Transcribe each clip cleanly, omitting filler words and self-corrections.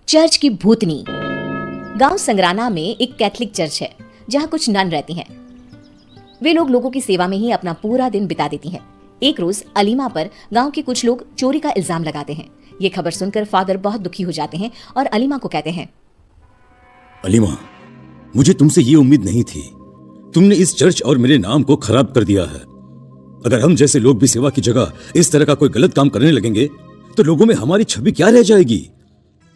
Church की भूतनी। गांव संगराना में एक कैथलिक चर्च है जहां कुछ नन रहती हैं। वे लोगों की सेवा में ही अपना पूरा दिन बिता देती हैं। एक रोज अलीमा पर गांव के कुछ लोग चोरी का इल्जाम लगाते हैं। ये खबर सुनकर फादर बहुत दुखी हो जाते हैं और अलीमा को कहते हैं, अलीमा, मुझे तुमसे ये उम्मीद नहीं थी। तुमने इस चर्च और मेरे नाम को खराब कर दिया है। अगर हम जैसे लोग भी सेवा की जगह इस तरह का कोई गलत काम करने लगेंगे तो लोगों में हमारी छवि क्या रह जाएगी।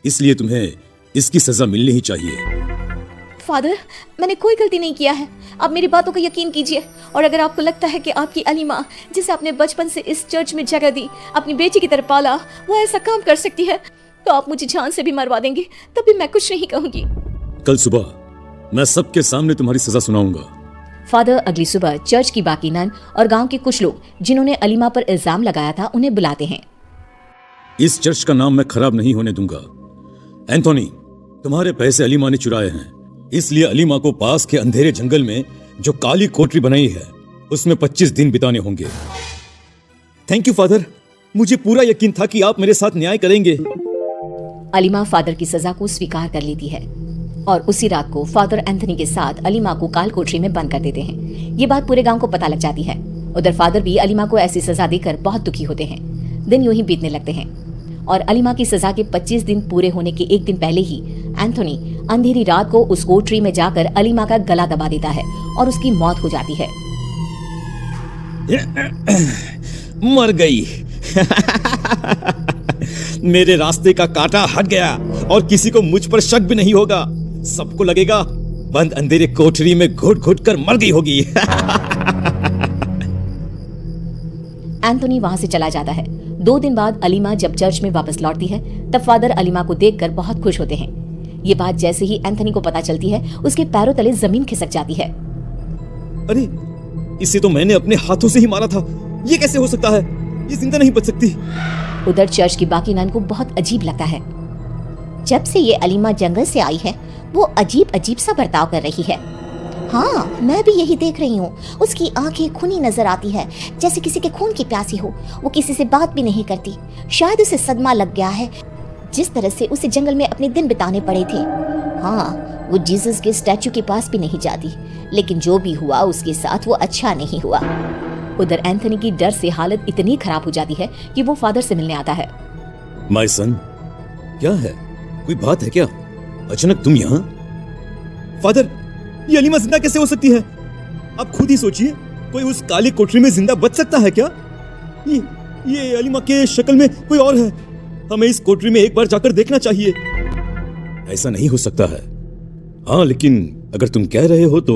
इसलिए तुम्हें इसकी सजा मिलनी ही चाहिए। फादर, मैंने कोई गलती नहीं किया है। आप मेरी बातों का यकीन कीजिए, और अगर आपको लगता है कि आपकी अलीमा, जिसे आपने बचपन से इस चर्च में जगह दी, अपनी बेटी की तरह पाला, वो ऐसा काम कर सकती है, तो आप मुझे जान से भी मरवा देंगे, तब भी मैं कुछ नहीं कहूंगी। कल सुबह मैं सबके सामने तुम्हारी सजा सुनाऊंगा। फादर अगली सुबह चर्च की बाकी नन और गांव के कुछ लोग जिन्होंने अलीमा पर इल्जाम लगाया था उन्हें बुलाते हैं। इस चर्च का नाम मैं खराब नहीं होने दूंगा। एंथोनी, तुम्हारे पैसे अलीमा ने चुराए हैं, इसलिए अलीमा को पास के अंधेरे जंगल में जो काली कोठरी बनाई है उसमें 25 दिन बिताने होंगे। थैंक यू फादर, मुझे पूरा यकीन था कि आप मेरे साथ न्याय करेंगे। अलीमा फादर की सजा को स्वीकार कर लेती है और उसी रात को फादर एंथनी के साथ अलीमा को काल कोठरी में बंद कर देते हैं। ये बात पूरे गांव को पता लग जाती है। उधर फादर भी अलीमा को ऐसी सजा देकर बहुत दुखी होते हैं। दिन यूं ही बीतने लगते हैं और अलीमा की सजा के 25 दिन पूरे होने के एक दिन पहले ही एंथोनी अंधेरी रात को उस कोठरी में जाकर अलीमा का गला दबा देता है और उसकी मौत हो जाती है। मर गई। मेरे रास्ते का कांटा हट गया और किसी को मुझ पर शक भी नहीं होगा। सबको लगेगा बंद अंधेरे कोठरी में घुट घुट कर मर गई होगी। एंथोनी वहां से चला जाता है। 2 दिन बाद अलीमा जब चर्च में वापस लौटती है तब फादर अलीमा को देखकर बहुत खुश होते हैं। ये बात जैसे ही एंथोनी को पता चलती है उसके पैरों तले जमीन खिसक जाती है। अरे, इसे तो मैंने अपने हाथों से ही मारा था। ये कैसे हो सकता है? ये जिंदा नहीं बच सकती। उधर चर्च की बाकी नन को बहुत अजीब लगता है। जब से ये अलीमा जंगल से आई है वो अजीब अजीब सा बर्ताव कर रही है। हाँ, मैं भी यही देख रही हूँ। उसकी आंखें खूनी नजर आती है, जैसे किसी के खून की प्यासी हो। वो किसी से बात भी नहीं करती। शायद उसे सदमा लग गया है, जिस तरह से उसे जंगल में अपने दिन बिताने पड़े थे। हाँ, वो जीसस के स्टैचू के पास भी नहीं जाती। लेकिन जो भी हुआ उसके साथ वो अच्छा नहीं हुआ। उधर एंथनी की डर से हालत इतनी खराब हो जाती है कि वो फादर से मिलने आता है। माय सन, क्या है? कोई बात है क्या? अचानक तुम यहाँ? फादर, ये अलीमा जिंदा कैसे हो सकती है? आप खुद ही सोचिए, कोई उस काली कोठरी में जिंदा बच सकता है क्या? ये अलीमा के शक्ल में कोई और है। हमें इस कोठरी में एक बार जाकर देखना चाहिए। ऐसा नहीं हो सकता है। हाँ, लेकिन अगर तुम कह रहे हो तो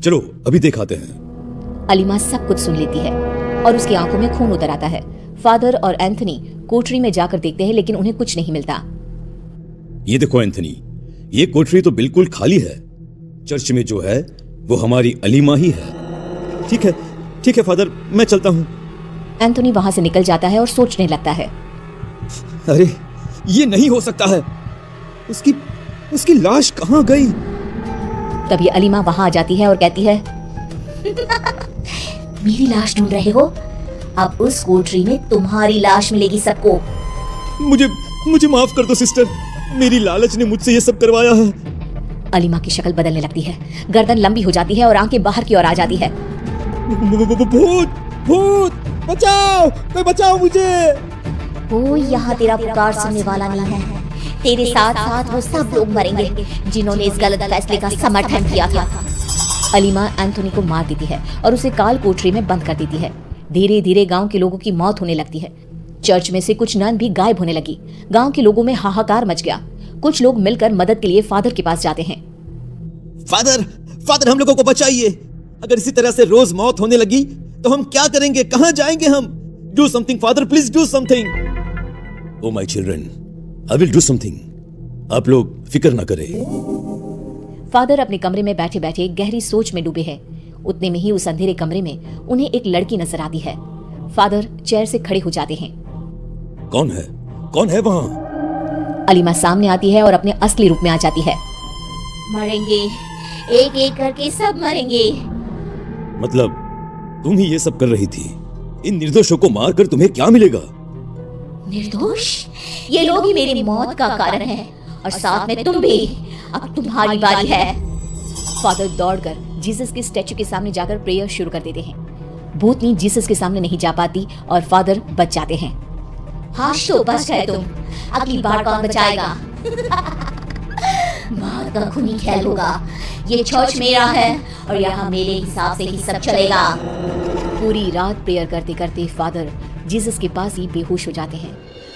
चलो अभी दिखाते हैं। अलीमा सब कुछ सुन लेती है और उसकी आंखों में खून उतर आता है। फादर और एंथनी कोठरी में जाकर देखते हैं लेकिन उन्हें कुछ नहीं मिलता। ये देखो एंथनी, ये कोठरी तो बिल्कुल खाली है। चर्च में जो है वो हमारी अलीमा ही है। ठीक है फादर, मैं चलता हूँ। एंथनी वहां से निकल जाता है और सोचने लगता है, अरे, ये नहीं हो सकता है। उसकी लाश कहाँ गई? तभी अलीमा वहां आ जाती है और कहती है, मेरी लाश ढूंढ रहे हो? अब उस कोठरी में तुम्हारी लाश मिलेगी सबको। मुझे माफ कर दो सिस्टर, मेरी लालच ने मुझसे ये सब करवाया है। अलीमा की शक्ल बदलने लगती है, गर्दन लंबी हो जाती है और आंखें बाहर की ओर आ जाती है। भूत, बचाओ, कोई बचाओ मुझे। वो यहाँ तेरा पुकार सुनने वाला नहीं है। तेरे साथ साथ वो सब लोग मरेंगे जिन्होंने इस गलत फैसले का समर्थन किया था। अलीमा एंथोनी को मार देती है और उसे काल कोठरी में बंद कर देती है। धीरे धीरे गांव के लोगों की मौत होने लगती है। चर्च में से कुछ नन भी गायब होने लगी। गांव के लोगों में हाहाकार मच गया। कुछ लोग मिलकर मदद के लिए फादर के पास जाते हैं। फादर, हम लोगों को बचाइए। अगर इसी तरह से रोज मौत होने लगी तो हम क्या करेंगे? कहां जाएंगे हम? Do something father, please do something. Oh my children, I will do something. आप लोग फिक्र ना करें। फादर अपने कमरे में बैठे बैठे गहरी सोच में डूबे हैं। उतने में ही उस अंधेरे कमरे में उन्हें एक लड़की नजर आती है। फादर चेयर से खड़े हो जाते हैं। कौन है वहाँ? अलीमा सामने आती है और अपने असली रूप में आ जाती है। मरेंगे, एक एक करके सब मरेंगे। मतलब तुम ही ये सब कर रही थी? इन निर्दोषों को मारकर तुम्हें क्या मिलेगा? निर्दोष? ये लोग ही मेरी मौत का कारण हैं और साथ में तुम भी। अब तुम्हारी बारी है। फादर दौड़कर जीसस के स्टैचू के सामने जाकर प्रेयर शुरू कर देते हैं। भूतनी जीसस के सामने नहीं जा पाती और फादर बच जाते हैं। हाश तो बच गए तुम, अगली बार कौन बचाएगा? मार का खूनी खेल होगा। ये चर्च मेरा है और यहाँ मेरे हिसाब से ही सब चलेगा। पूरी रात प्रेयर करते करते फादर जीसस के पास ही बेहोश हो जाते हैं।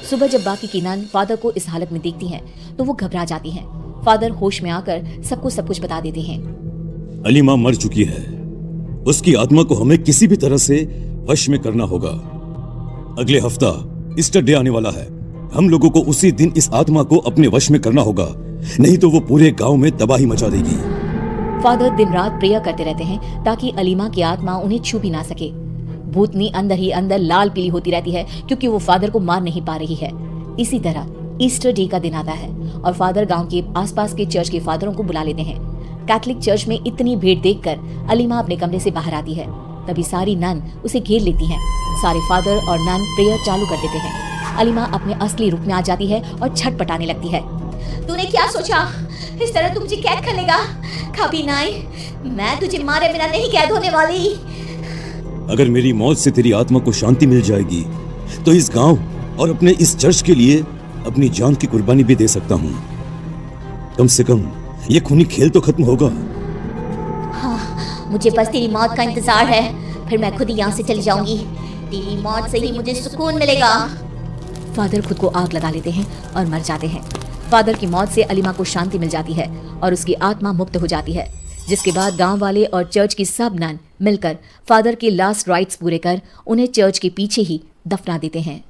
सुबह जब बाकी की नन फादर को इस हालत में देखती हैं तो वो घबरा जाती हैं। फादर होश में आकर सबको सब कुछ बता देते हैं। अलीमा मर चुकी है। उसकी आत्मा को हमें किसी भी तरह से वश में करना होगा। अगले हफ्ता ईस्टर डे आने वाला है। हम लोगों को उसी दिन इस आत्मा को अपने वश में करना होगा, नहीं तो वो पूरे गांव में तबाही मचा देगी। फादर दिन रात प्रेयर करते रहते हैं ताकि अलीमा की आत्मा उन्हें छू भी ना सके। भूतनी अंदर ही अंदर लाल पीली होती रहती है क्योंकि वो फादर को मार नहीं पा रही है। इसी तरह ईस्टर डे का दिन आता है और फादर गांव के आसपास के चर्च के फादरों को बुला लेते हैं। कैथोलिक चर्च में इतनी भीड़ देखकर अलीमा अपने कमरे से बाहर आती है। तभी सारी नन उसे घेर लेती हैं। सारे फादर और नन प्रेयर चालू कर देते हैं। अलीमा अपने असली रूप में आ जाती है और छटपटाने लगती है। तूने क्या सोचा? इस तरह तू मुझे कैद कर लेगा? कभी नहीं, मैं तुझे मारे बिना नहीं कैद होने वाली। अगर मेरी मौत से तेरी आत्मा को शांति मिल जाएगी तो इस गांव और अपने इस चर्च के लिए अपनी जान की कुर्बानी भी दे सकता हूँ। कम से कम ये खूनी खेल तो खत्म होगा। हाँ, मुझे बस तेरी मौत का इंतजार है, फिर मैं खुद ही यहाँ से चली जाऊंगी। तेरी मौत से ही मुझे सुकून मिलेगा। फादर खुद को आग लगा लेते हैं और मर जाते हैं। फादर की मौत से अलीमा को शांति मिल जाती है और उसकी आत्मा मुक्त हो जाती है, जिसके बाद गांव वाले और चर्च की सब नन मिलकर फादर के लास्ट राइट्स पूरे कर उन्हें चर्च के पीछे ही दफना देते हैं।